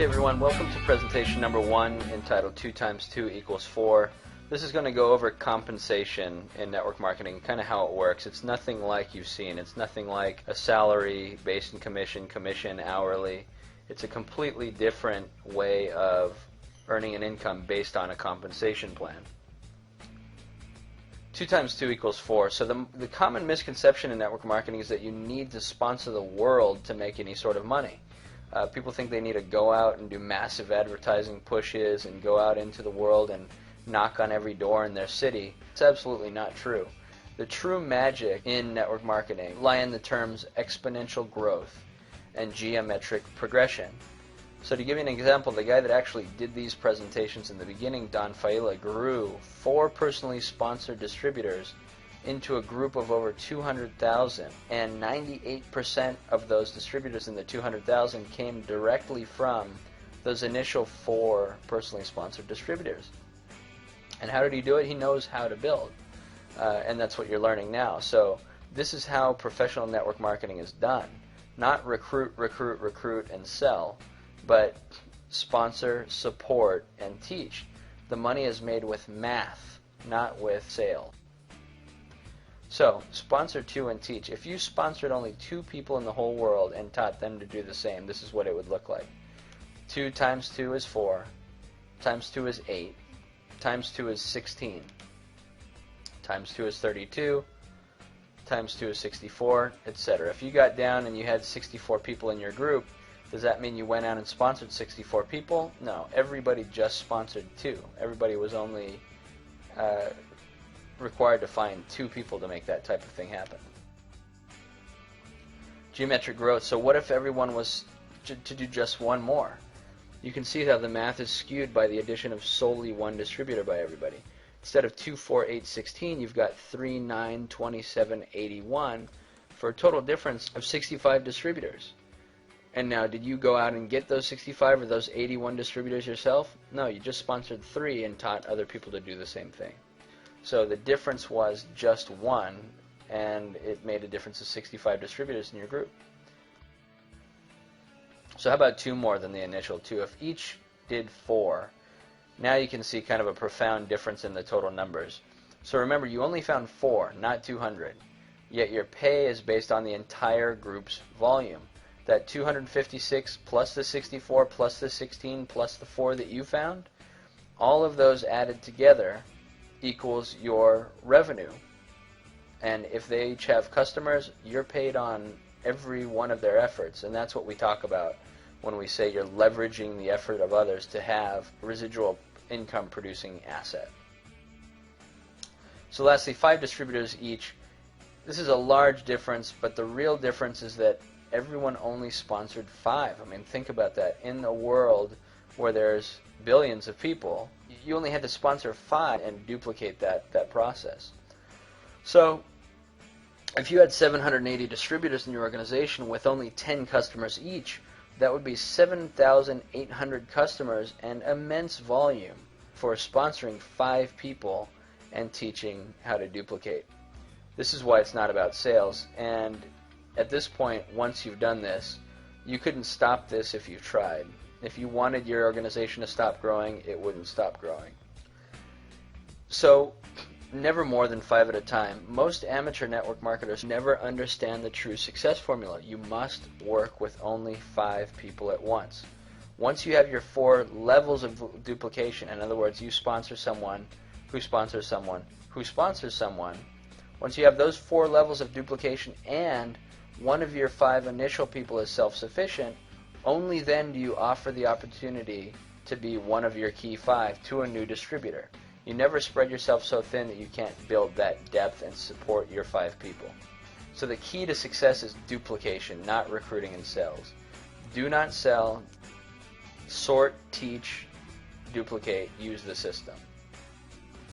Okay everyone, welcome to presentation number 1 entitled 2 times 2 equals 4. This is going to go over compensation in network marketing, kind of how it works. It's nothing like you've seen. It's nothing like a salary based in commission, hourly. It's a completely different way of earning an income based on a compensation plan. 2 times 2 equals 4. So the common misconception in network marketing is that you need to sponsor the world to make any sort of money. People think they need to go out and do massive advertising pushes and go out into the world and knock on every door in their city. It's absolutely not true. The true magic in network marketing lie in the terms exponential growth and geometric progression. So to give you an example, the guy that actually did these presentations in the beginning, Don Failla, grew 4 personally sponsored distributors into a group of over 200,000, and 98% of those distributors in the 200,000 came directly from those initial 4 personally sponsored distributors. And how did he do it? He knows how to build, and that's what you're learning now. So this is how professional network marketing is done. Not recruit, and sell, but sponsor, support, and teach. The money is made with math, not with sales. So, sponsor 2 and teach. If you sponsored only 2 people in the whole world and taught them to do the same, this is what it would look like. 2 times 2 is 4, times 2 is 8, times 2 is 16, times 2 is 32, times 2 is 64, etc. If you got down and you had 64 people in your group, does that mean you went out and sponsored 64 people? No, everybody just sponsored 2. Everybody was only required to find 2 people to make that type of thing happen. Geometric growth. So what if everyone was to do just one more? You can see how the math is skewed by the addition of solely 1 distributor by everybody. Instead of 2, 4, 8, 16, you've got 3, 9, 27, 81 for a total difference of 65 distributors. And now, did you go out and get those 65 or those 81 distributors yourself? No, you just sponsored 3 and taught other people to do the same thing. So the difference was just 1, and it made a difference of 65 distributors in your group. So how about 2 more than the initial 2? If each did 4, now you can see kind of a profound difference in the total numbers. So remember, you only found 4, not 200. Yet your pay is based on the entire group's volume. That 256 plus the 64 plus the 16 plus the 4 that you found, all of those added together equals your revenue. And if they each have customers, you're paid on every one of their efforts. And that's what we talk about when we say you're leveraging the effort of others to have residual income producing asset. So lastly, 5 distributors each. This is a large difference, but the real difference is that everyone only sponsored 5. I mean, think about that. In a world where there's billions of people, you only had to sponsor 5 and duplicate that process. So if you had 780 distributors in your organization with only 10 customers each, that would be 7,800 customers and immense volume for sponsoring 5 people and teaching how to duplicate. This is why it's not about sales. And at this point, once you've done this, you couldn't stop this if you tried. If you wanted your organization to stop growing, it wouldn't stop growing. So, never more than 5 at a time. Most amateur network marketers never understand the true success formula. You must work with only 5 people at once. Once you have your 4 levels of duplication, in other words, you sponsor someone, who sponsors someone, who sponsors someone, once you have those 4 levels of duplication and one of your 5 initial people is self-sufficient, only then do you offer the opportunity to be one of your key 5 to a new distributor. You never spread yourself so thin that you can't build that depth and support your 5 people. So the key to success is duplication, not recruiting and sales. Do not sell, sort, teach, duplicate, use the system.